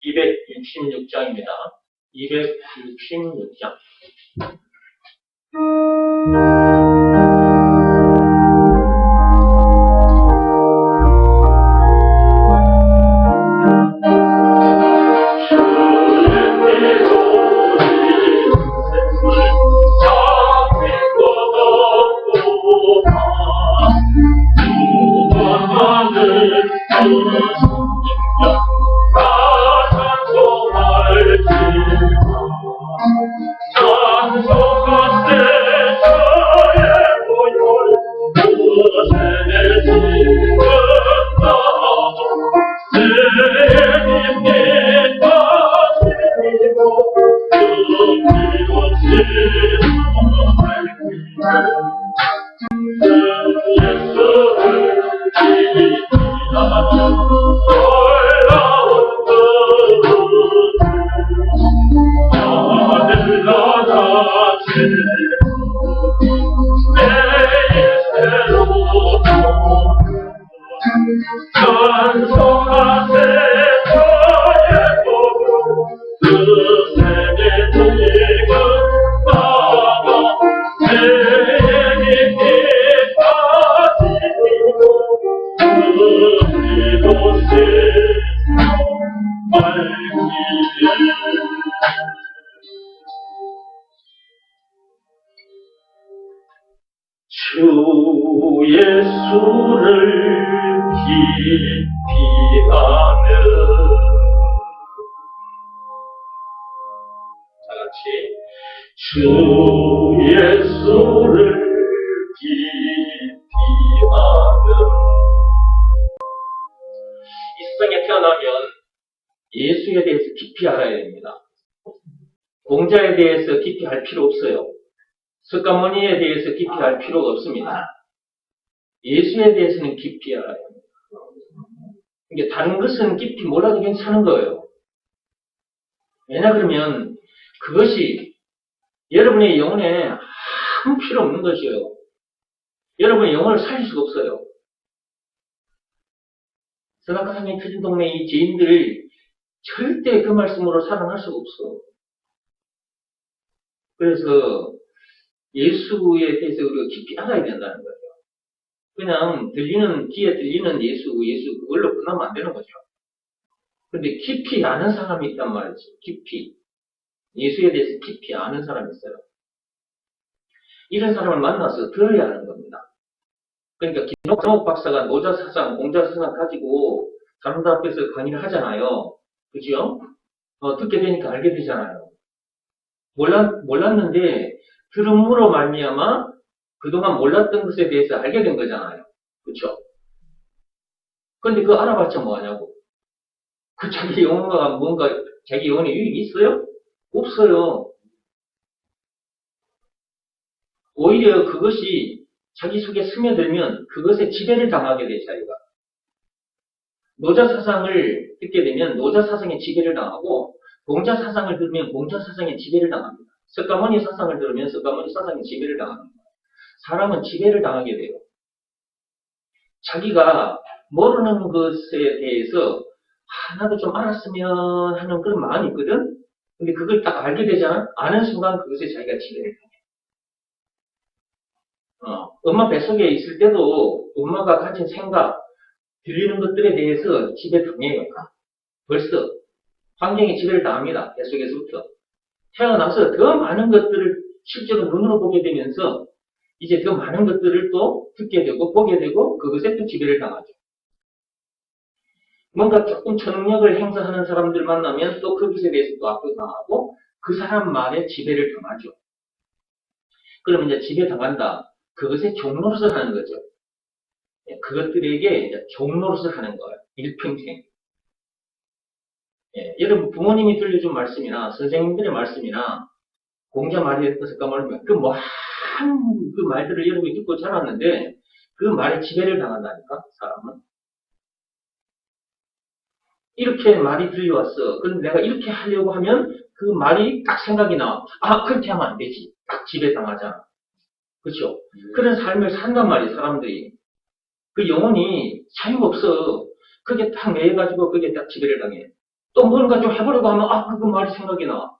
266장입니다. 266장. 주 예수를 기피하며 다같이 주 예수를 기피하며 이 세상에 태어나면 예수에 대해서 깊이 알아야 됩니다. 공자에 대해서 깊이 알 필요 없어요. 석가모니에 대해서 깊이 알 필요가 없습니다. 예수에 대해서는 깊이 알아야 합니다. 그러니까 다른 것은 깊이 몰라도 괜찮은 거예요. 왜냐 그러면 그것이 여러분의 영혼에 아무 필요 없는 것이에요. 여러분의 영혼을 살릴 수가 없어요. 선악과상에 터진 동네 이 죄인들 절대 그 말씀으로 살아날 수가 없어. 그래서 예수에 대해서 우리가 깊이 알아야 된다는 거예요. 그냥 귀에 들리는 예수 그걸로 끝나면 안 되는 거죠. 근데 깊이 아는 사람이 있단 말이죠. 깊이. 예수에 대해서 깊이 아는 사람이 있어요. 이런 사람을 만나서 들어야 하는 겁니다. 그러니까 김옥 박사가 노자사상, 공자사상 가지고 사람들 앞에서 강의를 하잖아요. 그죠? 듣게 되니까 알게 되잖아요. 몰랐는데 들음으로 말미암아 그동안 몰랐던 것에 대해서 알게 된 거잖아요. 그렇죠? 근데 그거 알아봤자 뭐하냐고. 그 자기 영혼과 뭔가 자기 영혼에 유익이 있어요? 없어요. 오히려 그것이 자기 속에 스며들면 그것에 지배를 당하게 돼, 자기가. 노자사상을 듣게 되면 노자사상에 지배를 당하고 공자사상을 들으면 공자사상에 지배를 당합니다. 석가모니 사상을 들으면 석가모니 사상에 지배를 당합니다. 사람은 지배를 당하게 돼요. 자기가 모르는 것에 대해서 나도 좀 알았으면 하는 그런 마음이 있거든? 근데 그걸 딱 알게 되잖아? 아는 순간 그것에 자기가 지배를 당해. 엄마 뱃속에 있을 때도 엄마가 가진 생각, 들리는 것들에 대해서 지배당해요. 벌써 환경에 지배를 당합니다. 뱃속에서부터. 태어나서 더 많은 것들을 실제로 눈으로 보게 되면서 이제 더 많은 것들을 또 듣게 되고 보게 되고 그것에 또 지배를 당하죠. 뭔가 조금 초능력을 행사하는 사람들 만나면 또 그것에 대해서 또 압도당하고 그 사람 말에 지배를 당하죠. 그러면 이제 지배당한다. 그것에 종노릇을 하는 거죠. 그것들에게 이제 종노릇을 하는 거예요. 일평생. 여러분 부모님이 들려준 말씀이나 선생님들의 말씀이나 공자 말이 했던 석가모니 그 말들을 여러분이 듣고 자랐는데 그 말에 지배를 당한다니까 사람은. 이렇게 말이 들려왔어. 그런데 내가 이렇게 하려고 하면 그 말이 딱 생각이 나. 그렇게 하면 안 되지. 딱 지배당하잖아. 그렇죠? 그런 삶을 산단 말이에요, 사람들이. 그 영혼이 자유가 없어. 그게 딱 매여가지고 그게 딱 지배를 당해. 또 뭔가 좀 해보려고 하면, 그 말이 생각이 나.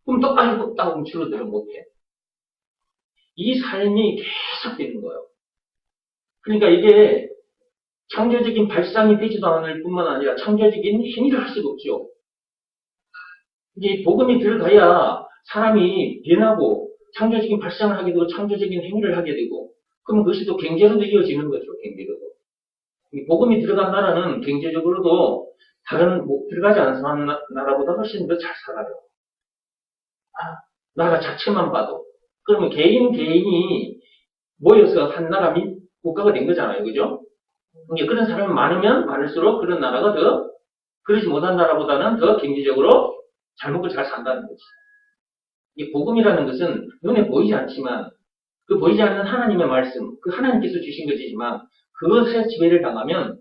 그럼 또, 아이고, 딱 움츠러들어 못해. 이 삶이 계속 되는 거예요. 그러니까 이게 창조적인 발상이 되지도 않을 뿐만 아니라 창조적인 행위를 할 수가 없죠. 이게 복음이 들어가야 사람이 변하고 창조적인 발상을 하게 되고 창조적인 행위를 하게 되고, 그러면 그것이 또 경제로도 이어지는 거죠. 경제로도. 이 복음이 들어간 나라는 경제적으로도 다른 들어가지 않은 나라보다 훨씬 더 잘 살아요. 나라 자체만 봐도. 그러면 개인이 모여서 한 나라 국가가 된 거잖아요. 그죠? 이제 그런 사람이 많으면 많을수록 그런 나라가 더, 그러지 못한 나라보다는 더 경제적으로 잘 먹고 잘 산다는 거지. 이 복음이라는 것은 눈에 보이지 않지만, 그 보이지 않는 하나님의 말씀, 그 하나님께서 주신 것이지만, 그것에 지배를 당하면,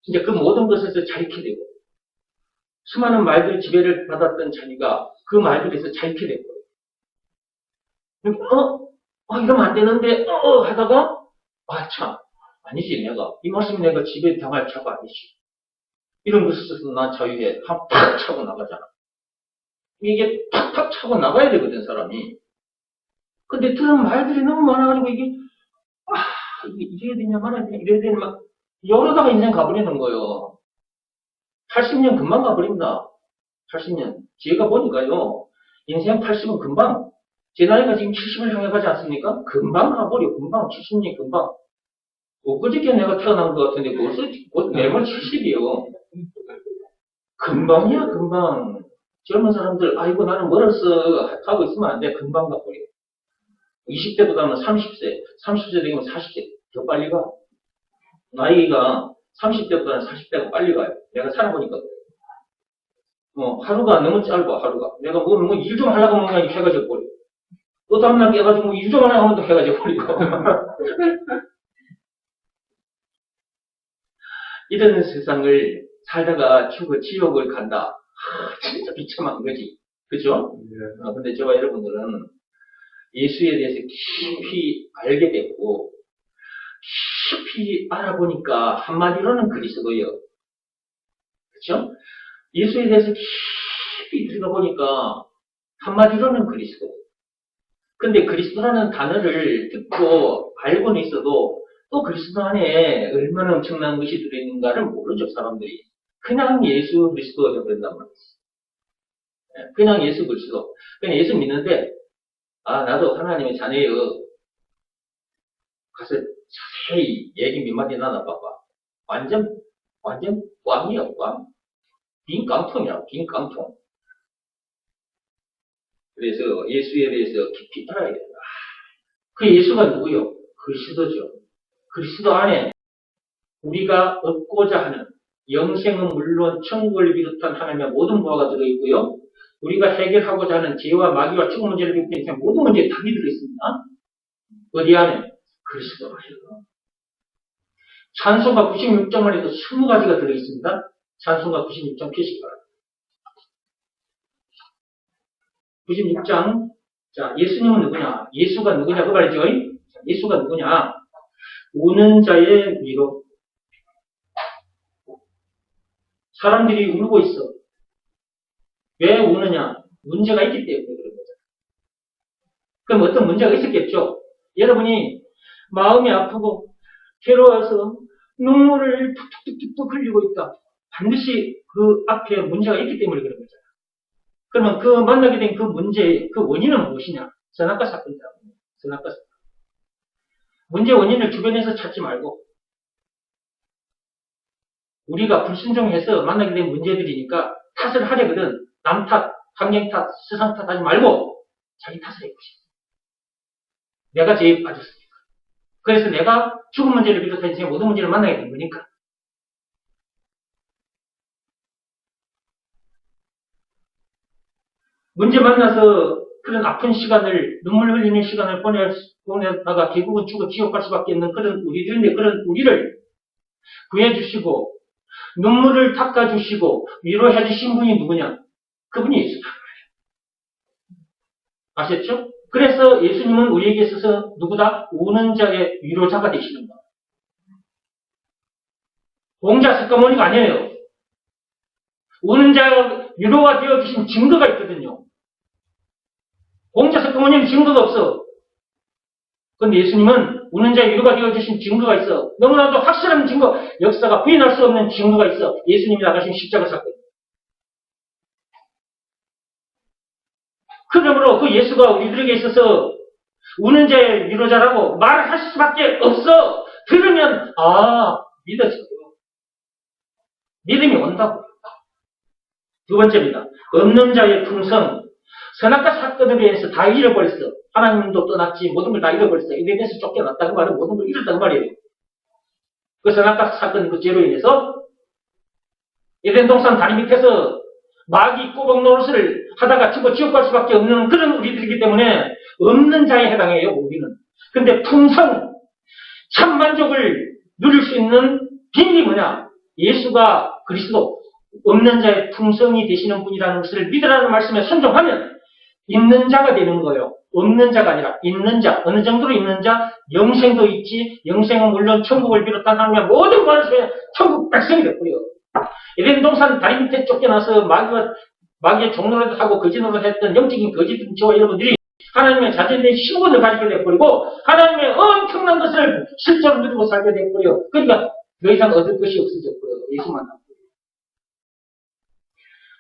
진짜 그 모든 것에서 자유케 되고, 수많은 말들 지배를 받았던 자기가 그 말들에서 자유케 되고, 이러면 안 되는데, 하다가, 참, 아니지, 이 말씀이 내가 지배 당할 자가 아니지. 이런 것에서 난 자유해. 팍 차고 나가잖아. 이게 팍팍 차고 나가야 되거든, 사람이. 근데 들은 말들이 너무 많아가지고, 이게 이래야 되냐, 말아야 되냐, 이래야 되냐, 막, 이러다가 인생 가버리는 거예요. 80년 금방 가버립니다. 80년. 제가 보니까요, 인생 80은 금방, 제 나이가 지금 70을 향해 가지 않습니까? 금방 가버려, 금방. 70년 금방. 엊그저께 내가 태어난 것 같은데, 벌써 곧 내일 70이요. 금방이야, 금방. 젊은 사람들, 아이고, 나는 멀었어. 하고 있으면 안 돼. 금방 가버려. 20대보다는 30세, 30세 되면 40세. 더 빨리 가. 나이가 30대보다는 40대가 빨리 가요. 내가 살아보니까 그래요. 하루가 너무 짧아, 하루가. 내가 일 좀 하려고 하면 해가 져버려. 또 다음날 깨가지고 일 좀 하려고 하면 또 해가 져버리고. 이런 세상을 살다가 지옥을 간다. 진짜 비참한 거지. 그죠? 근데 저와 여러분들은 예수에 대해서 깊이 알게 됐고, 깊이 알아보니까 한마디로는 그리스도예요. 그렇죠? 예수에 대해서 깊이 들어가 보니까 한마디로는 그리스도. 근데 그리스도라는 단어를 듣고 알고는 있어도 또 그리스도 안에 얼마나 엄청난 것이 들어있는가를 모르죠, 사람들이. 그냥 예수 그리스도가 되어버린단 말이지. 그냥 예수 그리스도. 그냥 예수 믿는데, 나도 하나님의 자녀예요. 가서 자세히 얘기 몇 마디 나눠봐봐. 완전 꽝이야, 꽝. 빈 깡통이야, 빈 깡통. 그래서 예수에 대해서 깊이 알아야 된다. 그 예수가 누구요? 그리스도죠. 그리스도 안에 우리가 얻고자 하는 영생은 물론 천국을 비롯한 하나님의 모든 부하가 들어있고요. 우리가 해결하고자 하는 죄와 마귀와 죽음 문제를 비롯한 모든 문제에 답이 들어있습니다. 어디 안에? 그리스도 안에. 찬송가 96장만 해도 20가지가 들어있습니다. 찬송가 96장 표시 바랍니다. 96장. 자, 예수님은 누구냐? 예수가 누구냐? 그 말이죠. 예수가 누구냐? 우는 자의 위로. 사람들이 울고 있어. 왜 우느냐? 문제가 있기 때문에 그런 거죠. 그럼 어떤 문제가 있었겠죠? 여러분이 마음이 아프고 괴로워서 눈물을 툭툭툭툭 흘리고 있다. 반드시 그 앞에 문제가 있기 때문에 그런 거잖아요. 그러면 그 만나게 된 그 문제의 그 원인은 무엇이냐? 선악과 사건이다. 선악과 사건. 문제 원인을 주변에서 찾지 말고 우리가 불순종해서 만나게 된 문제들이니까 탓을 하려거든. 남 탓, 환경 탓, 세상 탓 하지 말고 자기 탓을 해보시오. 내가 죄에 빠졌으니까. 그래서 내가 죽은 문제를 비롯한 제 모든 문제를 만나게 된 거니까. 문제 만나서 그런 아픈 시간을, 눈물 흘리는 시간을 보내다가 결국은 죽어 지옥 갈 수밖에 없는 그런 우리들인데, 그런 우리를 구해주시고, 눈물을 닦아주시고, 위로해주신 분이 누구냐? 그분이 예수다. 아셨죠? 그래서 예수님은 우리에게 있어서 누구다? 우는 자의 위로자가 되시는 거예요. 공자 석가모니가 아니에요. 우는 자 위로가 되어주신 증거가 있거든요. 공자 석가모니는 증거가 없어. 그런데 예수님은 우는 자 위로가 되어주신 증거가 있어. 너무나도 확실한 증거, 역사가 부인할 수 없는 증거가 있어. 예수님이 나가신 십자가 사건. 그러므로 그 예수가 우리들에게 있어서 우는 자의 위로자라고 말을 할 수밖에 없어. 들으면 믿어져요. 믿음이 온다고. 두 번째입니다. 없는 자의 풍성. 선악과 사건으로 인해서 다 잃어버렸어. 하나님도 떠났지 모든 걸 다 잃어버렸어. 에덴에서 쫓겨났다고 말은 모든 걸 잃었다고 말이에요. 그 선악과 사건 그 죄로 인해서 에덴 동산 다리 밑에서 마귀 꼬박 노릇을 하다가 죽어 지옥 갈 수밖에 없는 그런 우리들이기 때문에 없는 자에 해당해요. 우리는. 근데 풍성 참만족을 누릴 수 있는 비밀이 뭐냐? 예수가 그리스도 없는 자의 풍성이 되시는 분이라는 것을 믿으라는 말씀에 순종하면 있는 자가 되는 거예요. 없는 자가 아니라 있는 자. 어느 정도로 있는 자? 영생도 있지. 영생은 물론 천국을 비롯한 하나님의 모든 관심에 천국 백성이 되고요. 에덴 동산 다리 밑에 쫓겨나서 마귀의 종노릇 하고 거짓 노릇 했던 영적인 거짓 저와 여러분들이 하나님의 자제된 신분을 가지게 되어버리고 하나님의 엄청난 것을 실제로 누리고 살게 되어버려요. 그러니까 더 이상 얻을 것이 없어졌고요. 예수만 남고.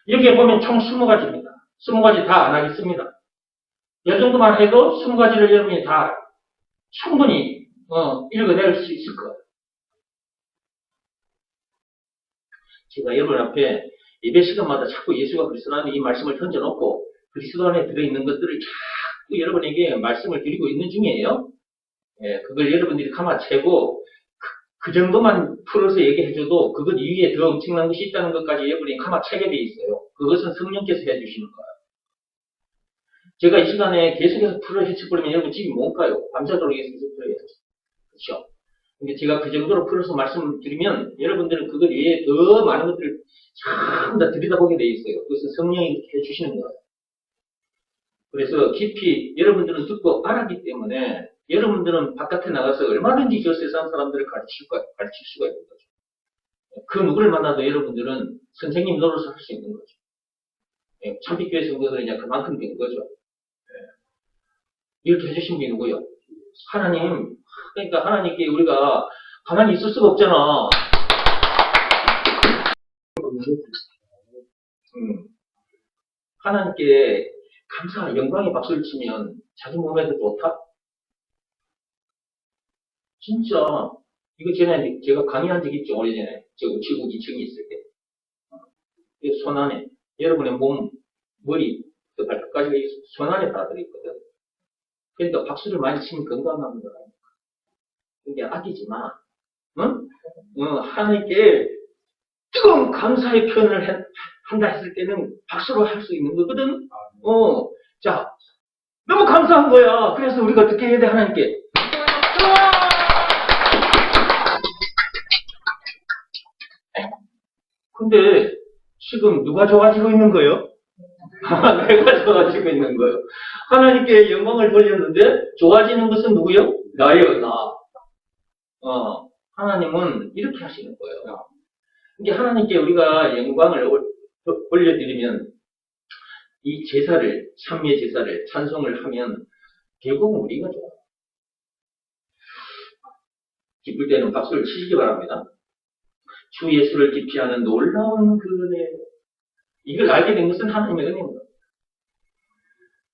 여기에 보면 총 20가지입니다. 20가지 다 안 하겠습니다. 이 정도만 해도 20가지를 여러분이 다 충분히 읽어낼 수 있을 거예요. 제가 여러분 앞에 예배 시간마다 자꾸 예수가 그리스도 안에 이 말씀을 던져놓고 그리스도 안에 들어있는 것들을 자꾸 여러분에게 말씀을 드리고 있는 중이에요. 예, 그걸 여러분들이 가마채고 그 정도만 풀어서 얘기해줘도 그것 이후에 더 엄청난 것이 있다는 것까지 여러분이 가마채게 돼 있어요. 그것은 성령께서 해주시는 거예요. 제가 이 시간에 계속해서 풀어 헤쳐버리면 여러분 집이 못 가요. 밤새도록 계속해서 풀어야죠. 그렇죠? 근데 제가 그 정도로 풀어서 말씀드리면 여러분들은 그것 외에 더 많은 것들을 전부 다 들여다보게 돼 있어요. 그것은 성령이 해주시는 거예요. 그래서 깊이 여러분들은 듣고 알았기 때문에 여러분들은 바깥에 나가서 얼마든지 저 세상 사람들을 가르칠 수가 있는 거죠. 그 누구를 만나도 여러분들은 선생님 노릇을 할 수 있는 거죠. 참빛교회 성도들은 이제 그만큼 된 거죠. 이렇게 해주신 게 누구요? 하나님. 그러니까 하나님께 우리가 가만히 있을 수가 없잖아. 하나님께 감사, 영광의 박수를 치면 자기 몸에도 좋다? 진짜 이거 전에 제가 강의한 적 있죠. 오래전에 저 우체국 2층에 있을 때. 손 안에 여러분의 몸, 머리, 그 발끝까지 손 안에 다 들어있거든. 그러니까 박수를 많이 치면 건강합니다. 그러니까 아끼지 마. 응? 하나님께 뜨거운 감사의 표현을 한다 했을 때는 박수로 할 수 있는 거거든. 자, 너무 감사한 거야. 그래서 우리가 어떻게 해야 돼, 하나님께? 근데 지금 누가 좋아지고 있는 거예요? 내가 좋아지고 있는 거예요. 하나님께 영광을 돌렸는데 좋아지는 것은 누구요? 나예요, 나. 하나님은 이렇게 하시는 거예요. 이게 하나님께 우리가 영광을 올려드리면 이 제사를, 참미의 제사를, 찬송을 하면 결국은 우리가 좋아요. 기쁠 때는 박수를 치시기 바랍니다. 주 예수를 깊이 아는 놀라운 그 은혜. 이걸 알게 된 것은 하나님의 은혜입니다.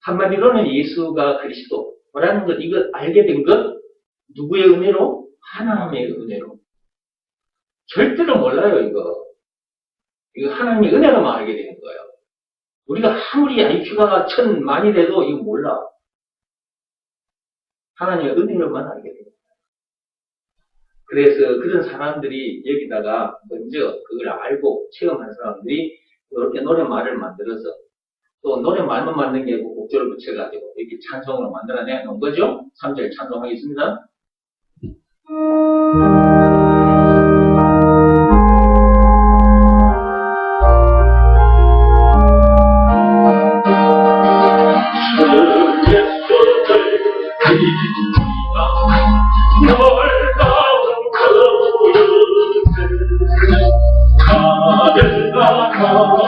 한마디로는 예수가 그리스도라는 것, 이걸 알게 된 것, 누구의 은혜로? 하나님의 은혜로. 절대로 몰라요, 이거. 이거 하나님의 은혜로만 알게 되는 거예요. 우리가 아무리 IQ가 1000만이 돼도 이거 몰라. 하나님의 은혜로만 알게 돼요. 그래서 그런 사람들이 여기다가 먼저 그걸 알고 체험한 사람들이 이렇게 노래말을 만들어서 또 노래말만 만든 게 아니고 곡조를 붙여가지고 이렇게 찬송으로 만들어내 놓은 거죠. 3절 찬송하겠습니다. 놀라운 그릇을 가져가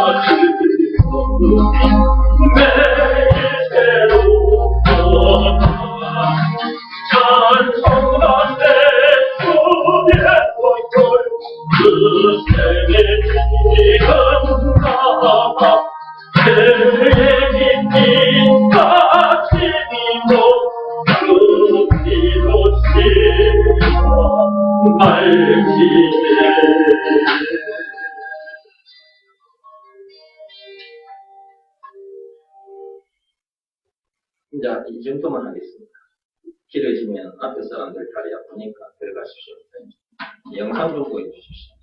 생의 지금가 그의 깊이 가치니 높이로 씹어 말지에 이제 이 정도만 하겠습니다. 길어지면 앞에 사람들 다리 아프니까 들어가십시오. 영상 좀 보여주십시오.